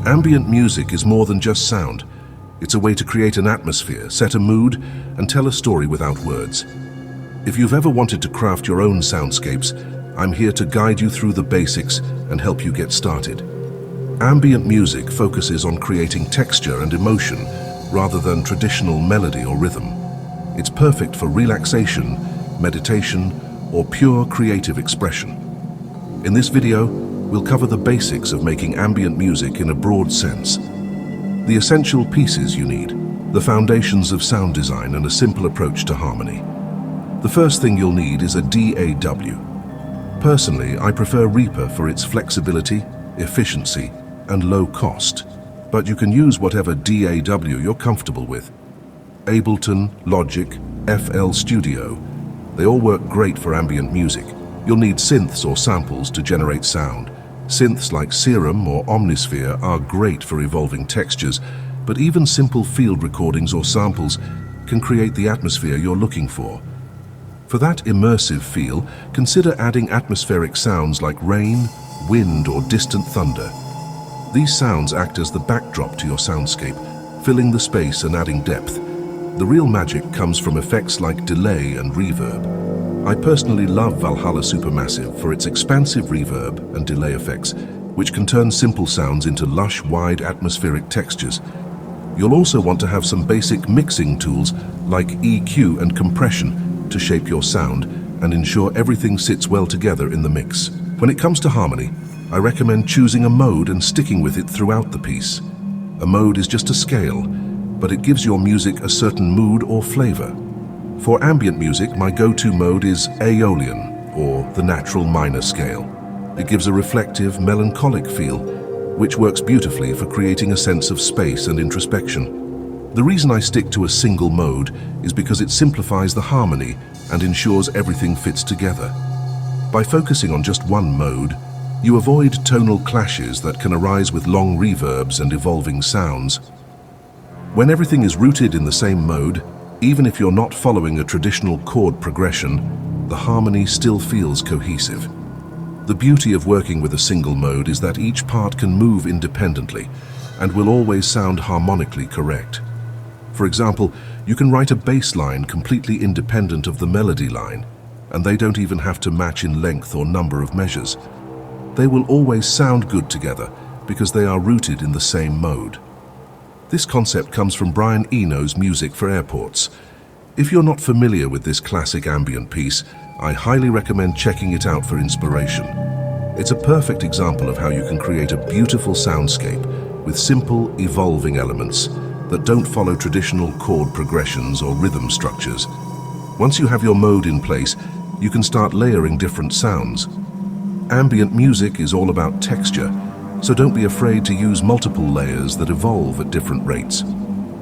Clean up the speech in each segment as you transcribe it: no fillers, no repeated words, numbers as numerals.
Ambient music is more than just sound. It's a way to create an atmosphere, set a mood, and tell a story without words. If you've ever wanted to craft your own soundscapes, I'm here to guide you through the basics and help you get started. Ambient music focuses on creating texture and emotion rather than traditional melody or rhythm. It's perfect for relaxation, meditation, or pure creative expression. In this video, we'll cover the basics of making ambient music in a broad sense. The essential pieces you need, the foundations of sound design, and a simple approach to harmony. The first thing you'll need is a DAW. Personally, I prefer Reaper for its flexibility, efficiency, and low cost, but you can use whatever DAW you're comfortable with. Ableton, Logic, FL Studio, they all work great for ambient music. You'll need synths or samples to generate sound. Synths like Serum or Omnisphere are great for evolving textures, but even simple field recordings or samples can create the atmosphere you're looking for. For that immersive feel, consider adding atmospheric sounds like rain, wind, or distant thunder. These sounds act as the backdrop to your soundscape, filling the space and adding depth. The real magic comes from effects like delay and reverb. I personally love Valhalla Supermassive for its expansive reverb and delay effects, which can turn simple sounds into lush, wide atmospheric textures. You'll also want to have some basic mixing tools like EQ and compression to shape your sound and ensure everything sits well together in the mix. When it comes to harmony, I recommend choosing a mode and sticking with it throughout the piece. A mode is just a scale, but it gives your music a certain mood or flavor. For ambient music, my go-to mode is Aeolian, or the natural minor scale. It gives a reflective, melancholic feel, which works beautifully for creating a sense of space and introspection. The reason I stick to a single mode is because it simplifies the harmony and ensures everything fits together. By focusing on just one mode, you avoid tonal clashes that can arise with long reverbs and evolving sounds. When everything is rooted in the same mode, even if you're not following a traditional chord progression, the harmony still feels cohesive. The beauty of working with a single mode is that each part can move independently and will always sound harmonically correct. For example, you can write a bass line completely independent of the melody line, and they don't even have to match in length or number of measures. They will always sound good together because they are rooted in the same mode. This concept comes from Brian Eno's Music for Airports. If you're not familiar with this classic ambient piece, I highly recommend checking it out for inspiration. It's a perfect example of how you can create a beautiful soundscape with simple, evolving elements that don't follow traditional chord progressions or rhythm structures. Once you have your mode in place, you can start layering different sounds. Ambient music is all about texture, so don't be afraid to use multiple layers that evolve at different rates.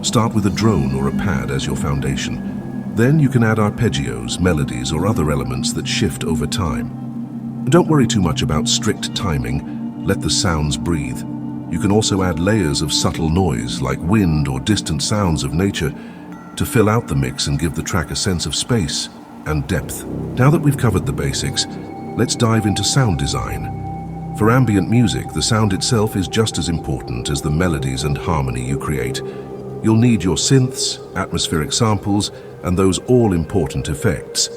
Start with a drone or a pad as your foundation. Then you can add arpeggios, melodies, or other elements that shift over time. Don't worry too much about strict timing, let the sounds breathe. You can also add layers of subtle noise like wind or distant sounds of nature to fill out the mix and give the track a sense of space and depth. Now that we've covered the basics, let's dive into sound design. For ambient music, the sound itself is just as important as the melodies and harmony you create. You'll need your synths, atmospheric samples, and those all-important effects.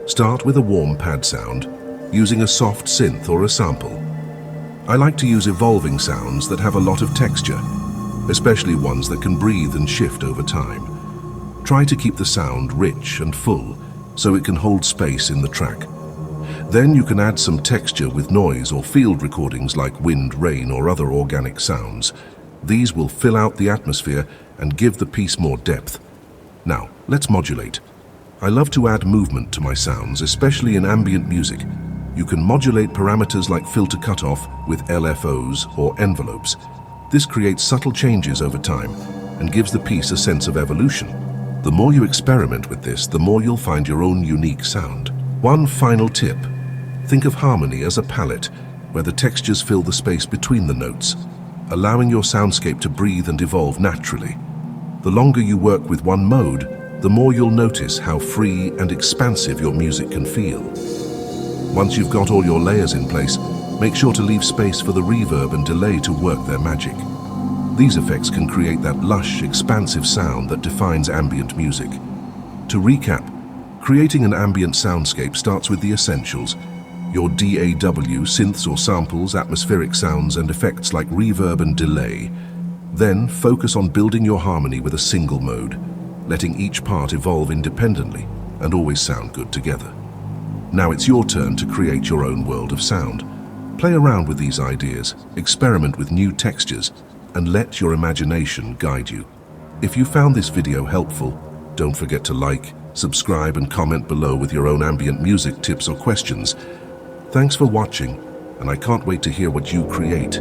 Start with a warm pad sound, using a soft synth or a sample. I like to use evolving sounds that have a lot of texture, especially ones that can breathe and shift over time. Try to keep the sound rich and full, so it can hold space in the track. Then you can add some texture with noise or field recordings like wind, rain, or other organic sounds. These will fill out the atmosphere and give the piece more depth. Now, let's modulate. I love to add movement to my sounds, especially in ambient music. You can modulate parameters like filter cutoff with LFOs or envelopes. This creates subtle changes over time and gives the piece a sense of evolution. The more you experiment with this, the more you'll find your own unique sound. One final tip. Think of harmony as a palette where the textures fill the space between the notes, allowing your soundscape to breathe and evolve naturally. The longer you work with one mode, the more you'll notice how free and expansive your music can feel. Once you've got all your layers in place, make sure to leave space for the reverb and delay to work their magic. These effects can create that lush, expansive sound that defines ambient music. To recap, creating an ambient soundscape starts with the essentials: your DAW, synths or samples, atmospheric sounds, and effects like reverb and delay. Then focus on building your harmony with a single mode, letting each part evolve independently and always sound good together. Now it's your turn to create your own world of sound. Play around with these ideas, experiment with new textures, and let your imagination guide you. If you found this video helpful, don't forget to like, subscribe, and comment below with your own ambient music tips or questions. Thanks for watching, and I can't wait to hear what you create.